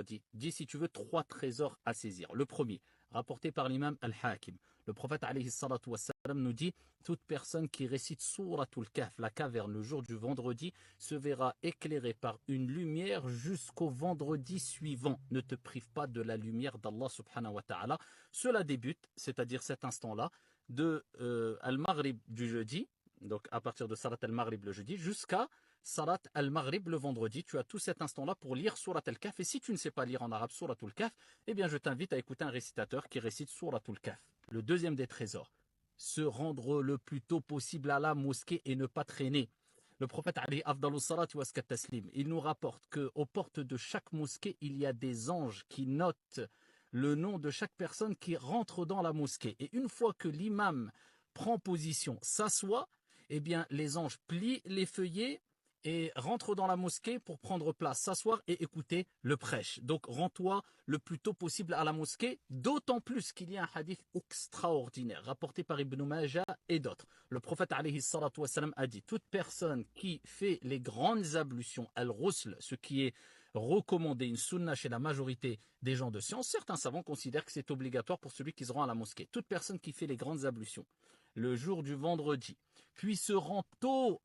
Dis si tu veux 3 trésors à saisir. Le premier, rapporté par l'imam Al-Hakim. Le prophète alayhi salatu wassalam nous dit: toute personne qui récite Souratul Kahf, la caverne, le jour du vendredi, se verra éclairée par une lumière jusqu'au vendredi suivant. Ne te prive pas de la lumière d'Allah subhanahu wa ta'ala. Cela débute, c'est-à-dire cet instant-là, de Al-Maghrib du jeudi, donc à partir de Salat Al-Maghrib le jeudi, jusqu'à Salat Al-Maghrib le vendredi. Tu as tout cet instant-là pour lire Surat Al-Kahf. Et si tu ne sais pas lire en arabe Surat Al-Kahf, eh bien je t'invite à écouter un récitateur qui récite Surat Al-Kahf. Le deuxième des trésors, se rendre le plus tôt possible à la mosquée et ne pas traîner. Le prophète Ali Afdalus Salat wa Askat Taslim, il nous rapporte qu'aux portes de chaque mosquée, il y a des anges qui notent le nom de chaque personne qui rentre dans la mosquée. Et une fois que l'imam prend position, s'assoit, eh bien les anges plient les feuillets et rentre dans la mosquée pour prendre place, s'asseoir et écouter le prêche. Donc rends-toi le plus tôt possible à la mosquée, d'autant plus qu'il y a un hadith extraordinaire rapporté par Ibn Majah et d'autres. Le prophète alayhi salatu wassalam a dit: toute personne qui fait les grandes ablutions, al-ghusl, ce qui est recommandé, une sunna chez la majorité des gens de science, certains savants considèrent que c'est obligatoire pour celui qui se rend à la mosquée. Toute personne qui fait les grandes ablutions le jour du vendredi, puis se rend tôt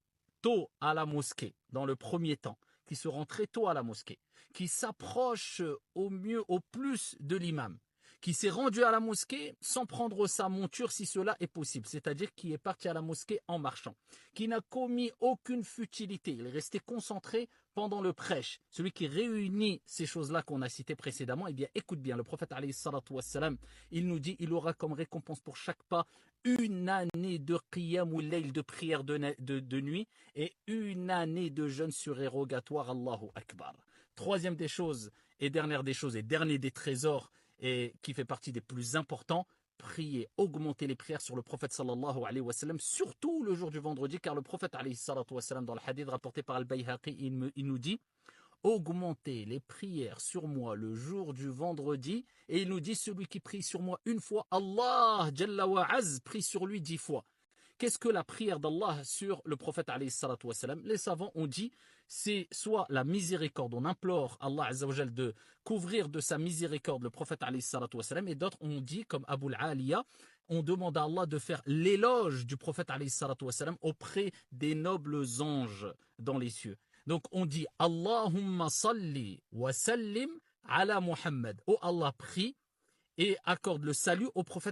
à la mosquée, dans le premier temps, qui se rend très tôt à la mosquée, qui s'approche au mieux, au plus de l'imam, qui s'est rendu à la mosquée sans prendre sa monture si cela est possible, c'est-à-dire qui est parti à la mosquée en marchant, qui n'a commis aucune futilité, il est resté concentré pendant le prêche. Celui qui réunit ces choses-là qu'on a citées précédemment, eh bien écoute bien, le prophète alayhi salatu wassalam, il nous dit, il aura comme récompense pour chaque pas une année de qiyam ou layl, de prière de nuit, et une année de jeûne surérogatoire. Allahu Akbar. Troisième des choses, et dernière des choses, et dernier des trésors, et qui fait partie des plus importants, prier, augmenter les prières sur le prophète sallallahu alayhi wa sallam, surtout le jour du vendredi, car le prophète alayhi salatu wa sallam, dans le hadith rapporté par Al-Bayhaqi, il nous dit: augmentez les prières sur moi le jour du vendredi, et il nous dit: celui qui prie sur moi une fois, Allah Jalla wa Az prie sur lui 10 fois. Qu'est-ce que la prière d'Allah sur le prophète alayhi salatu wa sallam? Les savants ont dit, c'est soit la miséricorde, on implore Allah Azza wa Jal de couvrir de sa miséricorde le prophète alayhi salatu wa sallam, et d'autres ont dit, comme Abu al-Aliya, on demande à Allah de faire l'éloge du prophète alayhi salatu wa sallam auprès des nobles anges dans les cieux. Donc on dit Allahumma salli wa sallim ala Muhammad. Oh Allah, prie et accorde le salut au prophète